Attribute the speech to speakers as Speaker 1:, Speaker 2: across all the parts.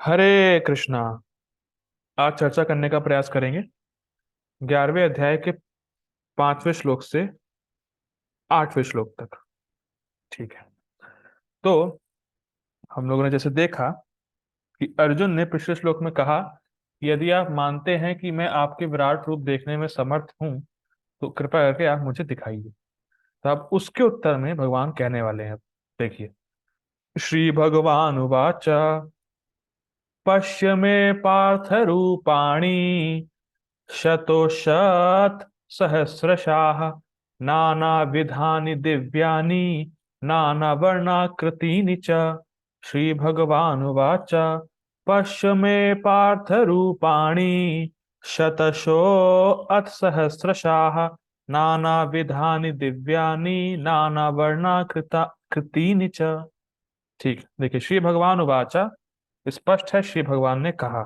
Speaker 1: हरे कृष्णा। आज चर्चा करने का प्रयास करेंगे 11वें अध्याय के 5वें श्लोक से 8वें श्लोक तक। ठीक है। तो हम लोगों ने जैसे देखा कि अर्जुन ने पिछले श्लोक में कहा कि यदि आप मानते हैं कि मैं आपके विराट रूप देखने में समर्थ हूं तो कृपया करके आप मुझे दिखाइए। तो अब उसके उत्तर में भगवान कहने वाले हैं। देखिए, श्री भगवान उवाच पश्य मे पार्थ रूपाणि शतोशत सहस्रशाः नानाविधानि दिव्यानि नानावर्णाकृतीनि च। श्रीभगवानुवाच पश्य मे पार्थ रूपाणि शतशो अथ सहस्रशाः नानाविधानि दिव्यानि नानावर्णाकृता कृतीनि च। ठीक, देखिए, श्री भगवान उवाचा, स्पष्ट है, श्री भगवान ने कहा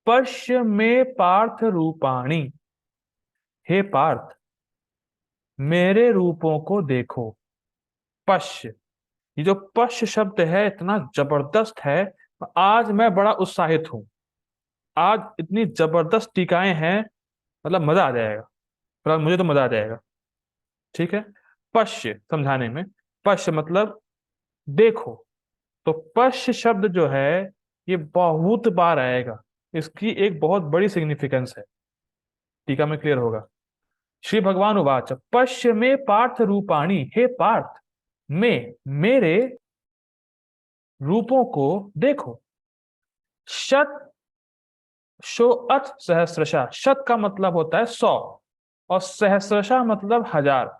Speaker 1: पश्य में पार्थ रूपाणी, हे पार्थ मेरे रूपों को देखो। पश्य, ये जो पश्य शब्द है इतना जबरदस्त है। आज मैं बड़ा उत्साहित हूं। आज इतनी जबरदस्त टीकाएं हैं, मतलब मजा आ जाएगा। फिलहाल मुझे तो मजा आ जाएगा। ठीक है। पश्य समझाने में, पश्य मतलब देखो। तो पश्य शब्द जो है ये बहुत बार आएगा। इसकी एक बहुत बड़ी सिग्निफिकेंस है। टीका में क्लियर होगा। श्री भगवान उवाच पश्य में पार्थ रूपाणी, हे पार्थ में मेरे रूपों को देखो। शत शो अथ सहस्रशा, शत का मतलब होता है 100 और सहस्रशा मतलब 1000।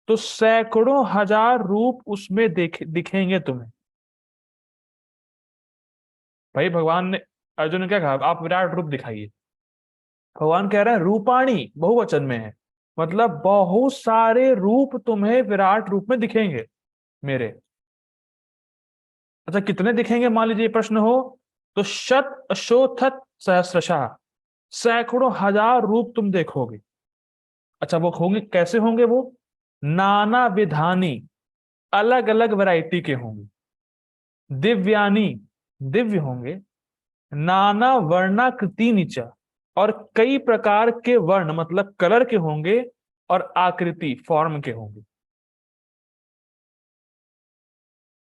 Speaker 1: तो सैकड़ों हजार रूप उसमें दिखेंगे तुम्हें। भाई भगवान ने, अर्जुन ने क्या कहा, आप विराट रूप दिखाइए। भगवान कह रहे हैं रूपाणी बहुवचन में है, मतलब बहुत सारे रूप तुम्हें विराट रूप में दिखेंगे मेरे। अच्छा, कितने दिखेंगे मान लीजिए प्रश्न हो, तो शत अशोथत सहस्रशाह, सैकड़ों हजार रूप तुम देखोगे। अच्छा, वो होंगे कैसे होंगे वो? नाना विधानी, अलग अलग वैरायटी के होंगे। दिव्यानी, दिव्य होंगे। नाना वर्णाकृति नीचा, और कई प्रकार के वर्ण मतलब कलर के होंगे, और आकृति फॉर्म के होंगे।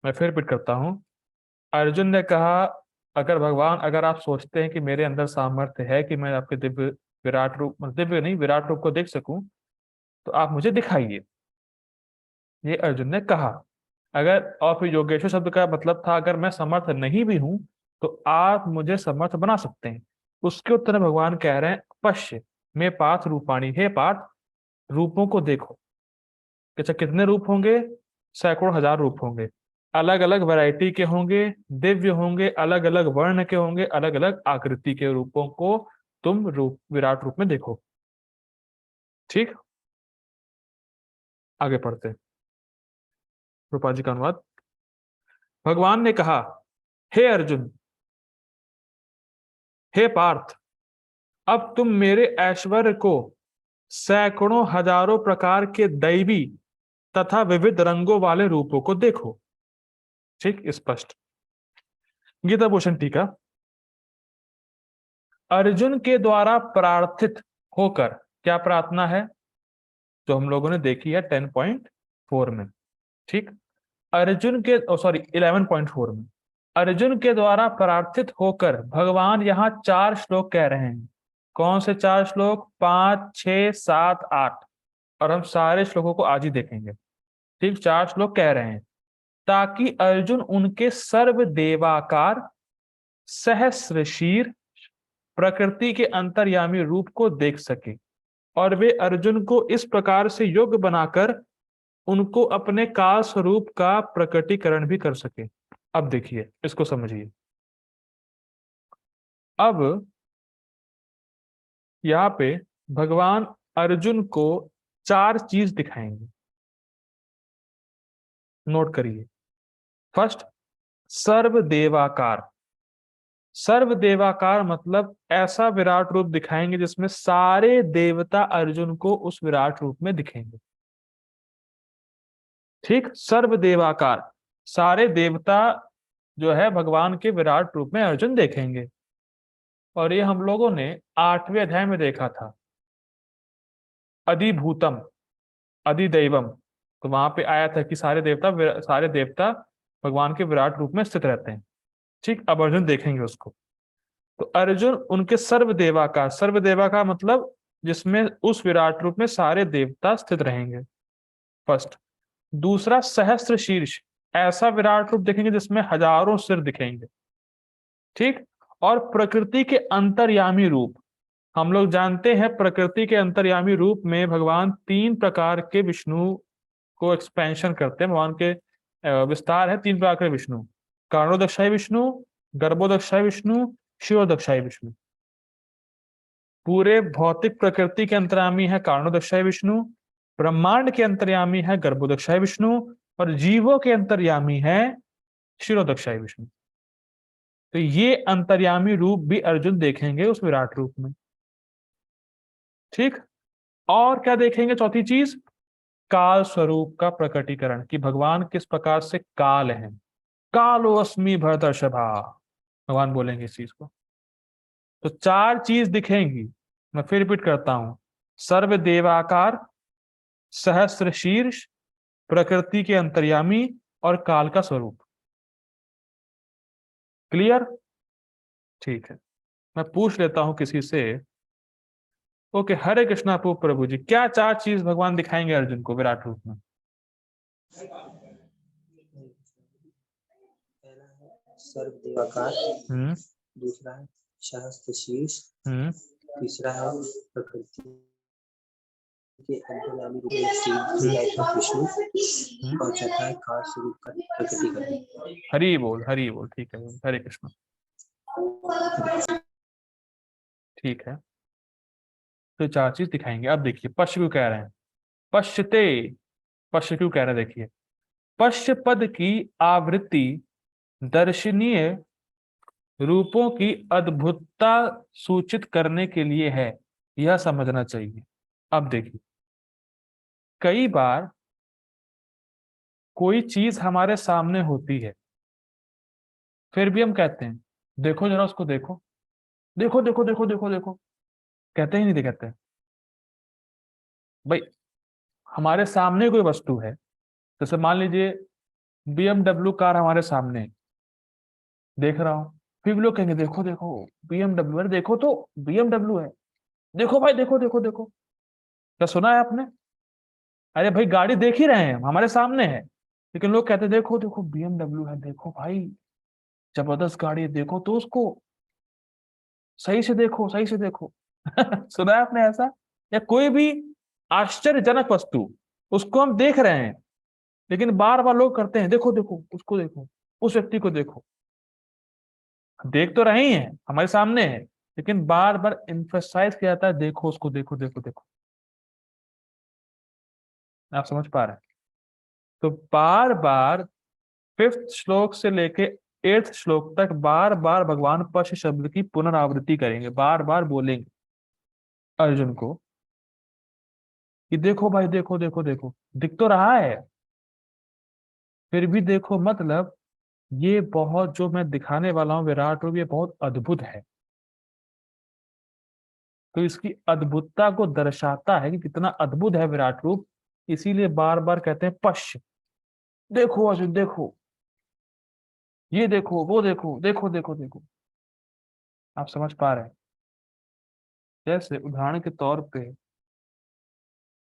Speaker 1: मैं फिर रिपीट करता हूं। अर्जुन ने कहा, अगर भगवान, अगर आप सोचते हैं कि मेरे अंदर सामर्थ्य है कि मैं आपके दिव्य विराट रूप, मतलब दिव्य नहीं विराट रूप को देख सकूं, तो आप मुझे दिखाइए। ये अर्जुन ने कहा। अगर, और फिर योगेश्वर शब्द का मतलब था अगर मैं समर्थ नहीं भी हूं तो आप मुझे समर्थ बना सकते हैं। उसके उत्तर में भगवान कह रहे हैं पश्य में पार्थ रूपाणी, हे पार्थ रूपों को देखो। अच्छा, कितने रूप होंगे? सैकड़ों हजार रूप होंगे। अलग अलग वैरायटी के होंगे, दिव्य होंगे, अलग अलग वर्ण के होंगे, अलग अलग आकृति के रूपों को तुम रूप विराट रूप में देखो। ठीक, आगे पढ़ते हैं। रूपा जी का अनुवाद। भगवान ने कहा, हे अर्जुन, हे पार्थ, अब तुम मेरे ऐश्वर्य को सैकड़ों हजारों प्रकार के दैवी तथा विविध रंगों वाले रूपों को देखो। ठीक, स्पष्ट। गीता भूषण टीका। अर्जुन के द्वारा प्रार्थित होकर, क्या प्रार्थना है जो हम लोगों ने देखी है 10.4 में। ठीक, अर्जुन के, सॉरी 11.4 में, अर्जुन के द्वारा प्रार्थित होकर भगवान यहाँ 4 श्लोक कह रहे हैं। कौन से 4 श्लोक? 5, 6, 7, 8। और हम सारे श्लोकों को आज ही देखेंगे। ठीक, 4 श्लोक कह रहे हैं ताकि अर्जुन उनके सर्व देवाकार सहस्र प्रकृति के अंतर्यामी रूप को देख सके, और वे अर्जुन को इस प्रकार से योग्य बनाकर उनको अपने काल स्वरूप का प्रकटीकरण भी कर सके। अब देखिए, इसको समझिए। अब यहाँ पे भगवान अर्जुन को 4 चीज दिखाएंगे। नोट करिए। फर्स्ट, सर्वदेवाकार। सर्वदेवाकार मतलब ऐसा विराट रूप दिखाएंगे जिसमें सारे देवता अर्जुन को उस विराट रूप में दिखेंगे। ठीक, सर्वदेवाकार, सारे देवता जो है भगवान के विराट रूप में अर्जुन देखेंगे। और ये हम लोगों ने 8वें अध्याय में देखा था, अधिभूतम अधिदैवम। तो वहां पे आया था कि सारे देवता भगवान के विराट रूप में स्थित रहते हैं। ठीक, अब अर्जुन देखेंगे उसको। तो अर्जुन उनके सर्वदेवा का मतलब जिसमें उस विराट रूप में सारे देवता स्थित रहेंगे, फर्स्ट। दूसरा, सहस्त्र शीर्ष, ऐसा विराट रूप देखेंगे जिसमें हजारों सिर दिखेंगे। ठीक। और प्रकृति के अंतर्यामी रूप, हम लोग जानते हैं प्रकृति के अंतर्यामी रूप में भगवान 3 प्रकार के विष्णु को एक्सपेंशन करते हैं। भगवान के विस्तार है 3 प्रकार के विष्णु, कारणोदक्षाई विष्णु, गर्भोदक्षाई विष्णु, शिरोदक्षाई विष्णु। पूरे भौतिक प्रकृति के अंतर्यामी है कारणोदक्षाई विष्णु, ब्रह्मांड के अंतर्यामी है गर्भोदक्षाई विष्णु, और जीवों के अंतर्यामी है शिरोदक्षाई विष्णु। तो ये अंतर्यामी रूप भी अर्जुन देखेंगे उस विराट रूप में। ठीक। और क्या देखेंगे? चौथी चीज, काल स्वरूप का प्रकटीकरण, कि भगवान किस प्रकार से काल है। कालो अस्मि भरतर्षभा, भगवान बोलेंगे इस चीज को। तो 4 चीज दिखेंगी, मैं फिर रिपीट करता हूं, सर्वदेवाकार, सहस्त्र शीर्ष, प्रकृति के अंतर्यामी, और काल का स्वरूप। क्लियर? ठीक है, मैं पूछ लेता हूं किसी से। ओके, हरे कृष्णा प्रभु जी, क्या 4 चीज भगवान दिखाएंगे अर्जुन को विराट रूप में?
Speaker 2: पहला है सर्वदेवाकार,
Speaker 1: हम्म
Speaker 2: दूसरा है सहस्त्र शीर्ष,
Speaker 1: हम्म
Speaker 2: तीसरा है प्रकृति के अंतर्यामी रूप में विष्णु, और चौथा है काल स्वरूप का प्रकटीकरण।
Speaker 1: हरि बोल। ठीक है, हरे कृष्ण। ठीक है, तो 4 चीज दिखाएंगे। अब देखिए, पश्य क्यों कह रहे हैं? पश्यते, पश्य क्यों कह रहे हैं? देखिए, पश्य पद की आवृत्ति दर्शनीय रूपों की अद्भुतता सूचित करने के लिए है, यह समझना चाहिए। अब देखिए, कई बार कोई चीज हमारे सामने होती है, फिर भी हम कहते हैं देखो जरा उसको, देखो देखो देखो देखो देखो देखो, कहते ही नहीं कहते? भाई, हमारे सामने कोई वस्तु है, जैसे मान लीजिए BMW कार हमारे सामने देख रहा हूं, फिर भी लोग कहेंगे देखो देखो BMW, अरे देखो तो BMW है, देखो भाई देखो देखो देखो। क्या सुना है आपने? अरे भाई, गाड़ी देख ही रहे हैं, हमारे सामने है, लेकिन लोग कहते हैं देखो देखो BMW है, देखो भाई जबरदस्त गाड़ी है, देखो तो उसको सही से देखो, सही से देखो। सुना है आपने ऐसा? या कोई भी आश्चर्यजनक वस्तु, उसको हम देख रहे हैं, लेकिन बार बार लोग करते हैं देखो देखो उसको, देखो उस व्यक्ति को देखो। देख तो रहे ही हैं, हमारे सामने है, लेकिन बार बार एम्फसाइज किया जाता है देखो उसको, देखो देखो देखो। आप समझ पा रहे हैं? तो बार बार 5th श्लोक से लेके 8th श्लोक तक बार बार भगवान पश्य शब्द की पुनरावृत्ति करेंगे, बार बार बोलेंगे अर्जुन को कि देखो भाई देखो देखो देखो, दिख तो रहा है, फिर भी देखो, मतलब ये बहुत, जो मैं दिखाने वाला हूं विराट रूप, ये बहुत अद्भुत है। तो इसकी अद्भुतता को दर्शाता है कि कितना अद्भुत है विराट रूप, इसीलिए बार बार कहते हैं पश्य, देखो अर्जुन देखो, ये देखो वो देखो, देखो देखो देखो। आप समझ पा रहे हैं? जैसे उदाहरण के तौर पे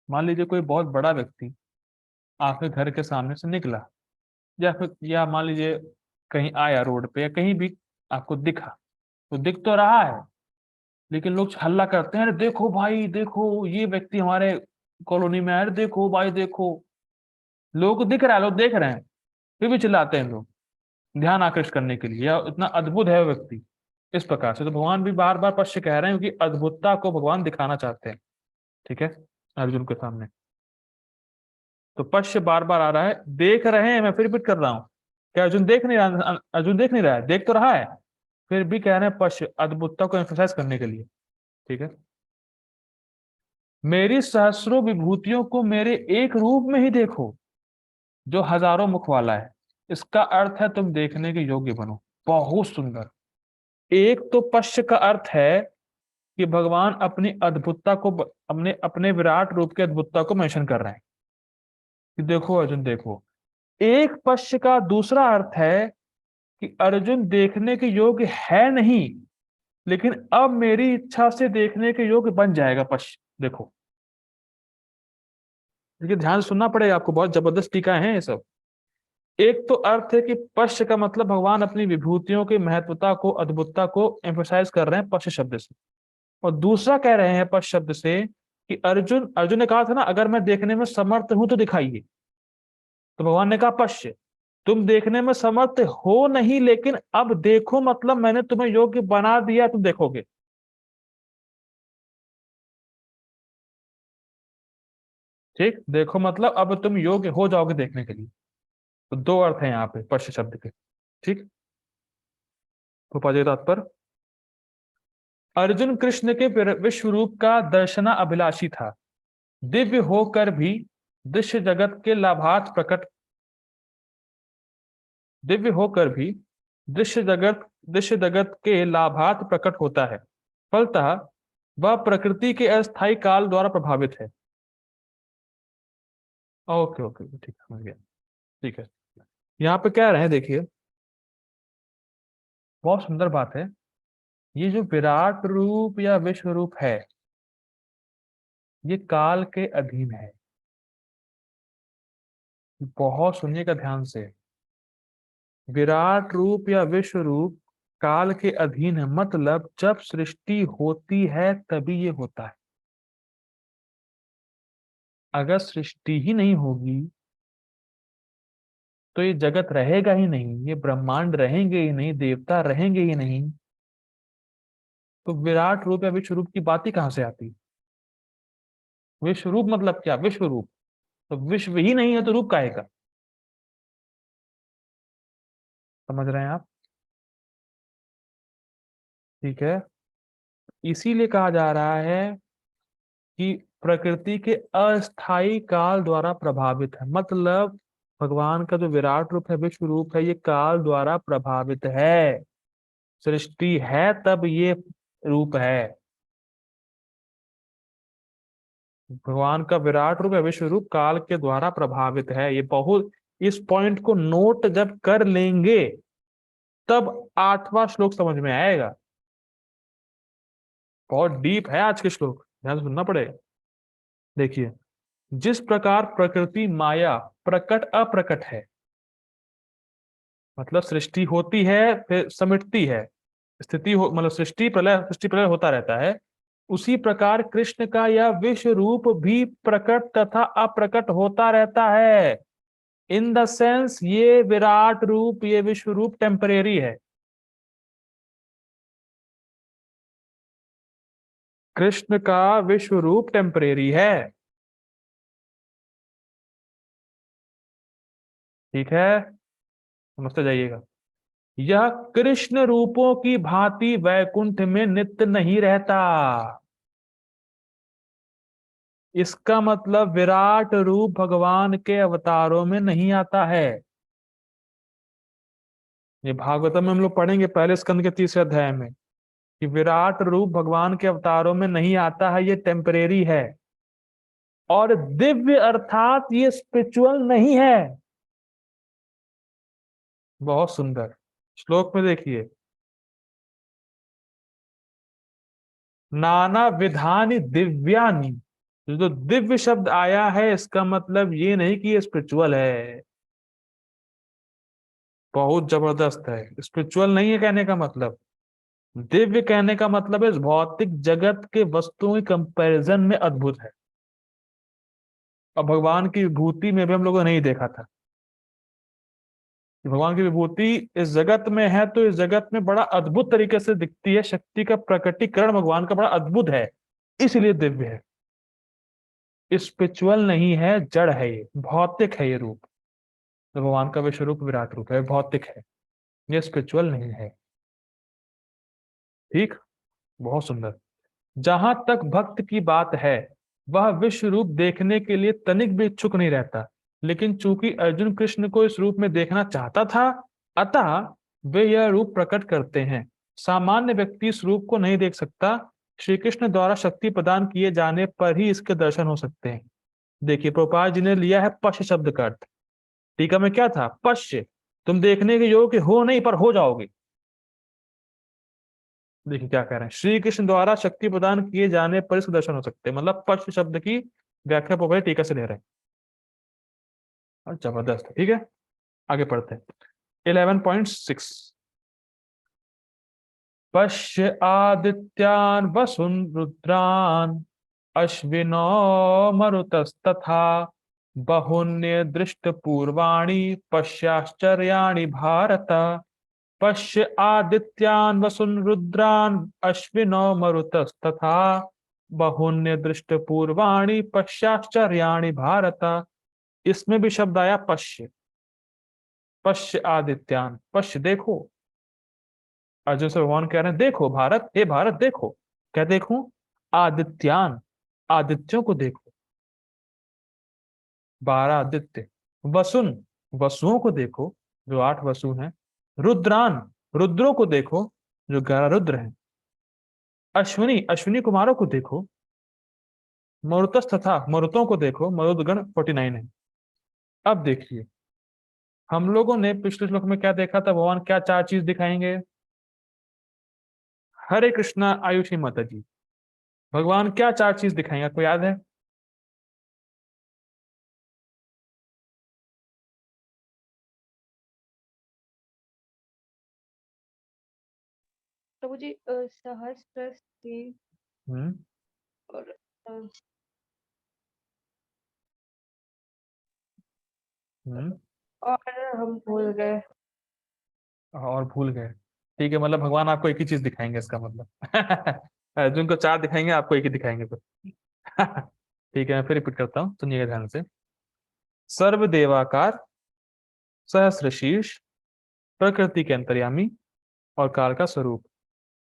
Speaker 1: मान लीजिए कोई बहुत बड़ा व्यक्ति आपके घर के सामने से निकला, या मान लीजिए कहीं आया रोड पे, या कहीं भी आपको दिखा, तो दिख तो रहा है, लेकिन लोग हल्ला करते हैं, अरे देखो भाई देखो ये व्यक्ति हमारे कॉलोनी में है, अरे देखो भाई देखो। लोगों को दिख रहा है, लोग देख रहे हैं, फिर भी चिल्लाते हैं लोग, ध्यान आकृष्ट करने के लिए, या इतना अद्भुत है वो व्यक्ति। इस प्रकार से तो भगवान भी बार बार पश्य कह रहे हैं, क्योंकि अद्भुतता को भगवान दिखाना चाहते हैं। ठीक है, अर्जुन के सामने। तो पश्य बार बार आ रहा है, देख रहे हैं, मैं फिर रिपीट कर रहा हूं। क्या अर्जुन देख नहीं रहा? अर्जुन देख नहीं रहा है, देख तो रहा है, फिर भी कह रहे हैं पश्य, अद्भुतता को एम्फसाइज करने के लिए। ठीक है, मेरी सहस्रों विभूतियों को मेरे एक रूप में ही देखो, जो हजारों मुख वाला है। इसका अर्थ है तुम देखने के योग्य बनो। बहुत सुंदर। एक तो पश्य का अर्थ है कि भगवान अपनी अद्भुतता को, अपने अपने विराट रूप की अद्भुतता को मेंशन कर रहे हैं कि देखो अर्जुन देखो। एक पश्य का दूसरा अर्थ है कि अर्जुन देखने के योग्य है नहीं, लेकिन अब मेरी इच्छा से देखने के योग्य बन जाएगा पश्य। देखो, देखिए ध्यान से सुनना पड़ेगा आपको, बहुत जबरदस्त टीका है ये सब। एक तो अर्थ है कि पश्य का मतलब भगवान अपनी विभूतियों की महत्वता को, अद्भुतता को एम्फोसाइज कर रहे हैं पश्य शब्द से। और दूसरा कह रहे हैं पश्य शब्द से कि अर्जुन अर्जुन ने कहा था ना, अगर मैं देखने में समर्थ हूं तो दिखाइए। तो भगवान ने कहा पश्य, तुम देखने में समर्थ हो नहीं, लेकिन अब देखो, मतलब मैंने तुम्हें योग्य बना दिया, तुम देखोगे। ठीक, देखो मतलब अब तुम योग्य हो जाओगे देखने के लिए। तो दो अर्थ हैं यहाँ पे पश्य शब्द के। ठीक, तो पदे तात्पर्य, अर्जुन कृष्ण के विश्व रूप का दर्शना अभिलाषी था। दिव्य होकर भी दृश्य जगत के लाभार्थ प्रकट, दिव्य होकर भी दृश्य जगत के लाभार्थ प्रकट होता है। फलतः वह प्रकृति के अस्थायी काल द्वारा प्रभावित है। ओके ओके, ठीक है, समझ गया। ठीक है, यहाँ पे कह रहे हैं, देखिए बहुत सुंदर बात है। ये जो विराट रूप या विश्व रूप है, ये काल के अधीन है। बहुत सुनिएगा ध्यान से। विराट रूप या विश्व रूप काल के अधीन है, मतलब जब सृष्टि होती है तभी ये होता है। अगर सृष्टि ही नहीं होगी तो ये जगत रहेगा ही नहीं, ये ब्रह्मांड रहेंगे ही नहीं, देवता रहेंगे ही नहीं। तो विराट रूप या विश्व रूप की बात ही कहां से आती। विश्व रूप मतलब क्या, विश्व रूप, तो विश्व ही नहीं है तो रूप काहे का। समझ रहे हैं आप। ठीक है, इसीलिए कहा जा रहा है कि प्रकृति के अस्थायी काल द्वारा प्रभावित है, मतलब भगवान का जो विराट रूप है, विश्व रूप है, ये काल द्वारा प्रभावित है। सृष्टि है तब ये रूप है। भगवान का विराट रूप है, विश्व रूप काल के द्वारा प्रभावित है। ये बहुत, इस पॉइंट को नोट जब कर लेंगे तब 8वां श्लोक समझ में आएगा। बहुत डीप है आज के श्लोक, ध्यान से सुनना पड़ेगा। देखिए, जिस प्रकार प्रकृति माया प्रकट अप्रकट है, मतलब सृष्टि होती है फिर समिटती है, स्थिति हो, मतलब सृष्टि प्रलय होता रहता है। उसी प्रकार कृष्ण का यह विश्व रूप भी प्रकट तथा अप्रकट होता रहता है। इन द सेंस ये विराट रूप, ये विश्व रूप टेम्परेरी है। कृष्ण का विश्व रूप टेम्परेरी है। ठीक है, समझते जाइएगा। यह कृष्ण रूपों की भांति वैकुंठ में नित्य नहीं रहता। इसका मतलब विराट रूप भगवान के अवतारों में नहीं आता है। ये भागवतम में हम लोग पढ़ेंगे पहले स्कंद के 3रे अध्याय में कि विराट रूप भगवान के अवतारों में नहीं आता है, ये टेम्परेरी है। और दिव्य अर्थात ये स्पिरिचुअल नहीं है। बहुत सुंदर श्लोक में देखिए, नाना विधानी दिव्यानी। जो दिव्य शब्द आया है इसका मतलब ये नहीं कि ये स्पिरिचुअल है। बहुत जबरदस्त है, स्पिरिचुअल नहीं है कहने का मतलब। दिव्य कहने का मतलब इस भौतिक जगत के वस्तुओं के कंपैरिजन में अद्भुत है। और भगवान की विभूति में भी हम लोगों ने नहीं देखा था कि भगवान की विभूति इस जगत में है, तो इस जगत में बड़ा अद्भुत तरीके से दिखती है। शक्ति का प्रकटीकरण भगवान का बड़ा अद्भुत है, इसलिए दिव्य है। स्पिरिचुअल नहीं है, जड़ है, ये भौतिक है। ये रूप तो भगवान का विश्व रूप विराट रूप है, भौतिक है, ये स्पिरिचुअल नहीं है। ठीक, बहुत सुंदर। जहां तक भक्त की बात है, वह विश्व रूप देखने के लिए तनिक भी इच्छुक नहीं रहता। लेकिन चूंकि अर्जुन कृष्ण को इस रूप में देखना चाहता था, अतः वे यह रूप प्रकट करते हैं। सामान्य व्यक्ति इस रूप को नहीं देख सकता। श्री कृष्ण द्वारा शक्ति प्रदान किए जाने पर ही इसके दर्शन हो सकते हैं। देखिए, प्रभुपाद जी ने लिया है पश्य शब्द का अर्थ। टीका में क्या था? पश्य, तुम देखने के योग्य हो नहीं पर हो जाओगे। देखिए क्या कह रहे हैं, श्री कृष्ण द्वारा शक्ति प्रदान किए जाने पर इसके दर्शन हो सकते हैं, मतलब पश्य शब्द की व्याख्या प्रभुपाद टीका से ले रहे हैं। और जबरदस्त, ठीक है, आगे पढ़ते हैं। 11.6 पश्य आदित्यान वसुन रुद्रान अश्विनो मरुतस्तथा बहुन्य दृष्ट पूर्वाणि पश्याश्चर्याणि भारत। पश्य आदित्यान वसुन रुद्रान अश्विनो मरुतस्तथा बहुन्य दृष्ट पूर्वाणि पश्याश्चर्याणि भारत। इसमें भी शब्द आया पश्य। पश्य आदित्यान, पश्य देखो। अर्जुन से भगवान कह रहे हैं देखो भारत, हे भारत देखो। क्या देखूं? आदित्यान, आदित्यों को देखो। 12 आदित्य। वसुन, वसुओं को देखो, जो 8 वसु हैं। रुद्रान, रुद्रों को देखो, जो 11 रुद्र हैं। अश्विनी, अश्विनी कुमारों को देखो। मरुतस, तथा मरुतों को देखो, मरुदगण 49 है। अब देखिए, हम लोगों ने पिछले श्लोक में क्या देखा था? भगवान क्या 4 चीज दिखाएंगे? हरे कृष्णा आयुषी माता जी, भगवान क्या 4 चीज दिखाएंगे, आपको याद है?
Speaker 3: प्रभु जी सहस्त्र से
Speaker 1: हम्म
Speaker 3: और
Speaker 1: हम्म
Speaker 3: और हम भूल गए।
Speaker 1: और भूल गए। ठीक है, मतलब भगवान आपको एक ही चीज दिखाएंगे, इसका मतलब अर्जुन को 4 दिखाएंगे, आपको एक ही दिखाएंगे फिर। ठीक है, मैं फिर रिपीट करता हूँ, सुनिएगा ध्यान से। सर्व देवाकार, सहस्र शीर्ष, प्रकृति के अंतर्यामी और काल का स्वरूप।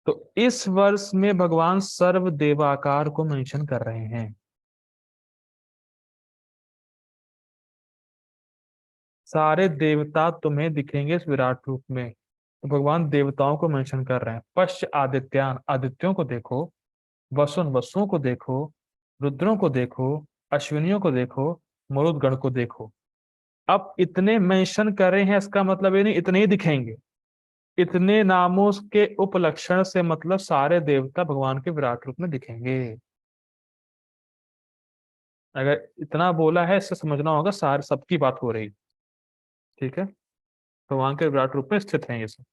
Speaker 1: तो इस वर्ष में भगवान सर्व देवाकार को मेंशन कर रहे हैं। सारे देवता तुम्हें दिखेंगे इस विराट रूप में। तो भगवान देवताओं को मेंशन कर रहे हैं। पश्च आदित्यान, आदित्यों को देखो। वसुन, वसुओं को देखो। रुद्रों को देखो। अश्विनियों को देखो। मरुदगण को देखो। अब इतने मेंशन कर रहे हैं, इसका मतलब ये नहीं इतने ही दिखेंगे। इतने नामों के उपलक्षण से मतलब सारे देवता भगवान के विराट रूप में दिखेंगे। अगर इतना बोला है, इससे समझना होगा सारे सबकी बात हो रही। ठीक है, भगवान के विराट रूप में स्थित है ये सब।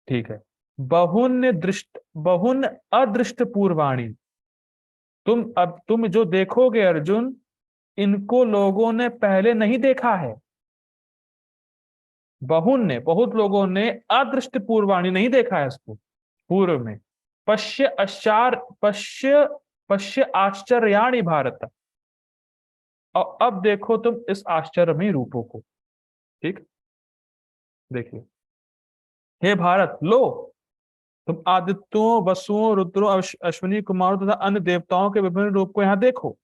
Speaker 1: ठीक है। बहुन दृष्ट, बहुन अदृष्ट पूर्वाणी। तुम जो देखोगे अर्जुन, इनको लोगों ने पहले नहीं देखा है। बहुन ने, बहुत लोगों ने अदृष्ट पूर्वाणी नहीं देखा है इसको पूर्व में। पश्य आश्चर्य, पश्य आश्चर्याणि भारत। और अब देखो तुम इस आश्चर्यमयी रूपों को। ठीक, देखिए, हे भारत लो, तुम आदित्यों, वसुओं, रुद्रों, अश्विनी कुमारों तथा अन्य देवताओं के विभिन्न रूप को यहाँ देखो।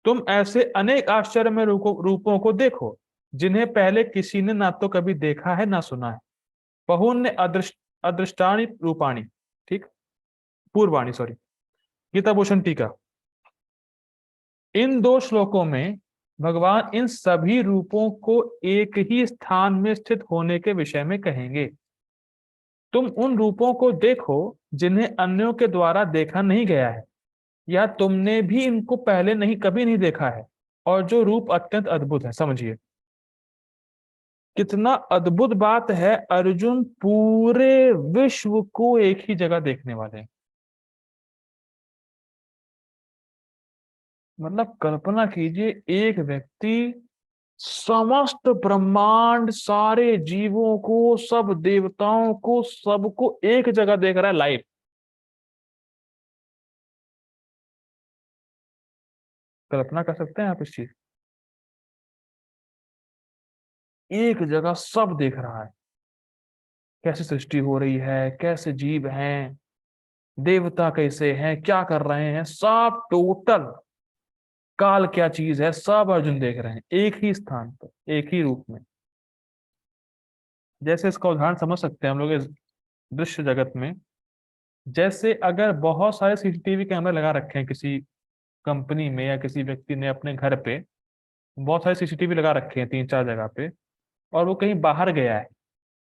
Speaker 1: तुम ऐसे अनेक आश्चर्य में रूपों को देखो, जिन्हें पहले किसी ने ना तो कभी देखा है ना सुना है। बहुन्य अदृष्टानी रूपाणी। ठीक, पूर्वाणी, सॉरी। गीताभूषण टीका। इन 2 श्लोकों में भगवान इन सभी रूपों को एक ही स्थान में स्थित होने के विषय में कहेंगे। तुम उन रूपों को देखो जिन्हें अन्यों के द्वारा देखा नहीं गया है, या तुमने भी इनको पहले नहीं, कभी नहीं देखा है, और जो रूप अत्यंत अद्भुत है। समझिए कितना अद्भुत बात है। अर्जुन पूरे विश्व को एक ही जगह देखने वाले हैं। मतलब कल्पना कीजिए, एक व्यक्ति समस्त ब्रह्मांड, सारे जीवों को, सब देवताओं को, सबको एक जगह देख रहा है लाइव। कल्पना कर सकते हैं आप इस चीज? एक जगह सब देख रहा है, कैसे सृष्टि हो रही है, कैसे जीव हैं, देवता कैसे हैं, क्या कर रहे हैं, सब टोटल काल क्या चीज है, सब अर्जुन देख रहे हैं एक ही स्थान पर, एक ही रूप में। जैसे इसका उदाहरण समझ सकते हैं हम लोग इस दृश्य जगत में। जैसे अगर बहुत सारे सीसीटीवी कैमरे लगा रखे हैं किसी कंपनी में, या किसी व्यक्ति ने अपने घर पे बहुत सारे सीसीटीवी लगा रखे हैं 3-4 जगह पे, और वो कहीं बाहर गया है,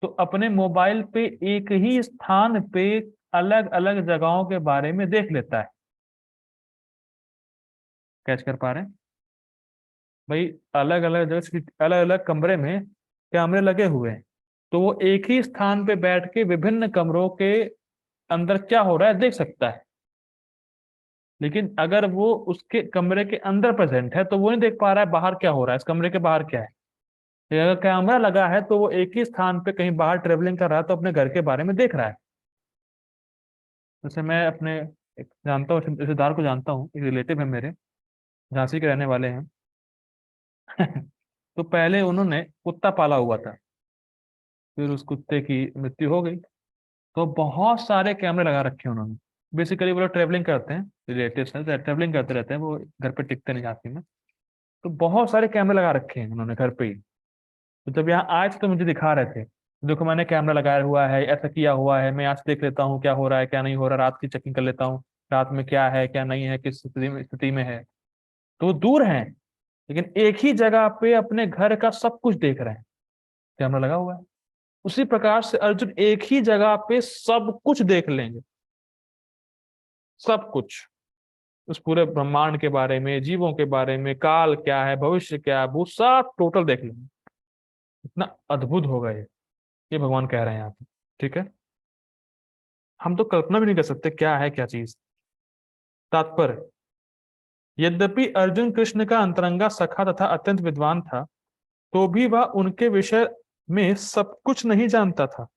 Speaker 1: तो अपने मोबाइल पे एक ही स्थान पे अलग अलग जगहों के बारे में देख लेता है। कैच कर पा रहे हैं भाई? अलग अलग जगह, अलग अलग कमरे में कैमरे लगे हुए हैं, तो वो एक ही स्थान पे बैठ के विभिन्न कमरों के अंदर क्या हो रहा है देख सकता है। लेकिन अगर वो उसके कमरे के अंदर प्रेजेंट है तो वो नहीं देख पा रहा है बाहर क्या हो रहा है, इस कमरे के बाहर क्या है। लेकिन अगर कैमरा लगा है तो वो एक ही स्थान पे कहीं बाहर ट्रेवलिंग कर रहा है तो अपने घर के बारे में देख रहा है। जैसे मैं अपने एक जानता हूँ रिश्तेदार को जानता हूँ, एक रिलेटिव है मेरे, झांसी के रहने वाले हैं। तो पहले उन्होंने कुत्ता पाला हुआ था, फिर उस कुत्ते की मृत्यु हो गई, तो बहुत सारे कैमरे लगा रखे हैं उन्होंने। बेसिकली वो लोग ट्रेवलिंग करते हैं, रिलेटिव्स हैं, ट्रेवलिंग करते रहते हैं, वो घर पे टिकते नहीं झांसी में। तो बहुत सारे कैमरे लगा रखे हैं उन्होंने घर पे ही। तो जब यहाँ आए थे तो मुझे दिखा रहे थे, देखो मैंने कैमरा लगाया हुआ है, ऐसा किया हुआ है, मैं आज देख लेता हूँ क्या हो रहा है क्या नहीं हो रहा, रात की चेकिंग कर लेता हूँ, रात में क्या है क्या नहीं है, किस स्थिति में है। तो वो दूर हैं, लेकिन एक ही जगह पे अपने घर का सब कुछ देख रहे हैं, कैमरा लगा हुआ है। उसी प्रकार से अर्जुन एक ही जगह पे सब कुछ देख लेंगे, सब कुछ, उस पूरे ब्रह्मांड के बारे में, जीवों के बारे में, काल क्या है, भविष्य क्या है, वो सब टोटल देख लेंगे। इतना अद्भुत होगा ये भगवान कह रहे हैं यहाँ पे। ठीक है, हम तो कल्पना भी नहीं कर सकते क्या है क्या चीज। तात्पर्य, यद्यपि अर्जुन कृष्ण का अंतरंगा सखा तथा अत्यंत विद्वान था, तो भी वह उनके विषय में सब कुछ नहीं जानता था।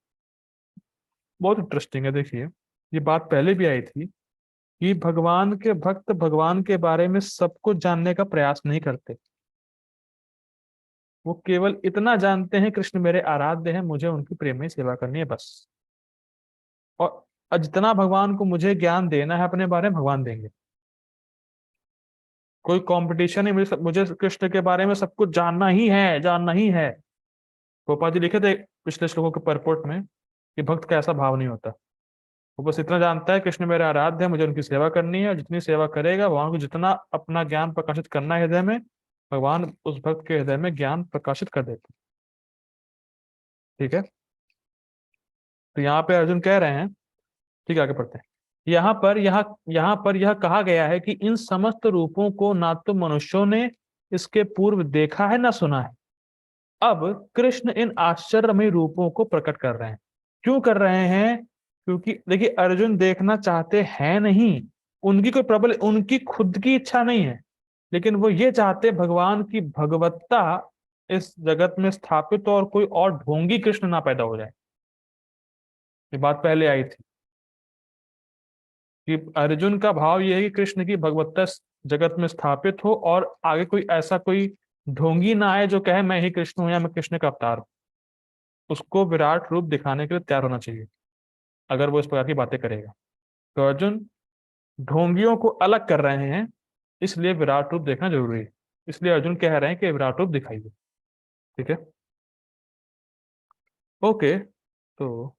Speaker 1: बहुत इंटरेस्टिंग है, देखिए ये बात पहले भी आई थी कि भगवान के भक्त भगवान के बारे में सब कुछ जानने का प्रयास नहीं करते। वो केवल इतना जानते हैं कृष्ण मेरे आराध्य हैं, मुझे उनकी प्रेम में सेवा करनी है बस। और जितना भगवान को मुझे ज्ञान देना है अपने बारे में भगवान देंगे। कोई कंपटीशन नहीं, मुझे कृष्ण के बारे में सब कुछ जानना ही है, जानना ही है। गोपाल जी लिखे थे पिछले श्लोकों के परपोर्ट में कि भक्त का ऐसा भाव नहीं होता। वो बस इतना जानता है कृष्ण मेरे आराध्य है, मुझे उनकी सेवा करनी है, और जितनी सेवा करेगा भगवान को जितना अपना ज्ञान प्रकाशित करना है हृदय में, भगवान उस भक्त के हृदय में ज्ञान प्रकाशित कर देते। ठीक है, तो यहाँ पे अर्जुन कह रहे हैं, ठीक है आगे पढ़ते हैं। यहाँ पर यह कहा गया है कि इन समस्त रूपों को ना तो मनुष्यों ने इसके पूर्व देखा है ना सुना है। अब कृष्ण इन आश्चर्यमय रूपों को प्रकट कर रहे हैं। क्यों कर रहे हैं? क्योंकि देखिए अर्जुन देखना चाहते हैं नहीं, उनकी कोई प्रबल, उनकी खुद की इच्छा नहीं है, लेकिन वो ये चाहते भगवान की भगवत्ता इस जगत में स्थापित हो और कोई और ढोंगी कृष्ण ना पैदा हो जाए। ये बात पहले आई थी कि अर्जुन का भाव यह है कि कृष्ण की भगवत्ता जगत में स्थापित हो और आगे कोई ऐसा कोई ढोंगी ना आए जो कहे मैं ही कृष्ण हूं या मैं कृष्ण का अवतार हूं। उसको विराट रूप दिखाने के लिए तैयार होना चाहिए अगर वो इस प्रकार की बातें करेगा। तो अर्जुन ढोंगियों को अलग कर रहे हैं, इसलिए विराट रूप देखना जरूरी है। इसलिए अर्जुन कह रहे हैं कि विराट रूप दिखाइए। ठीक है, ओके। तो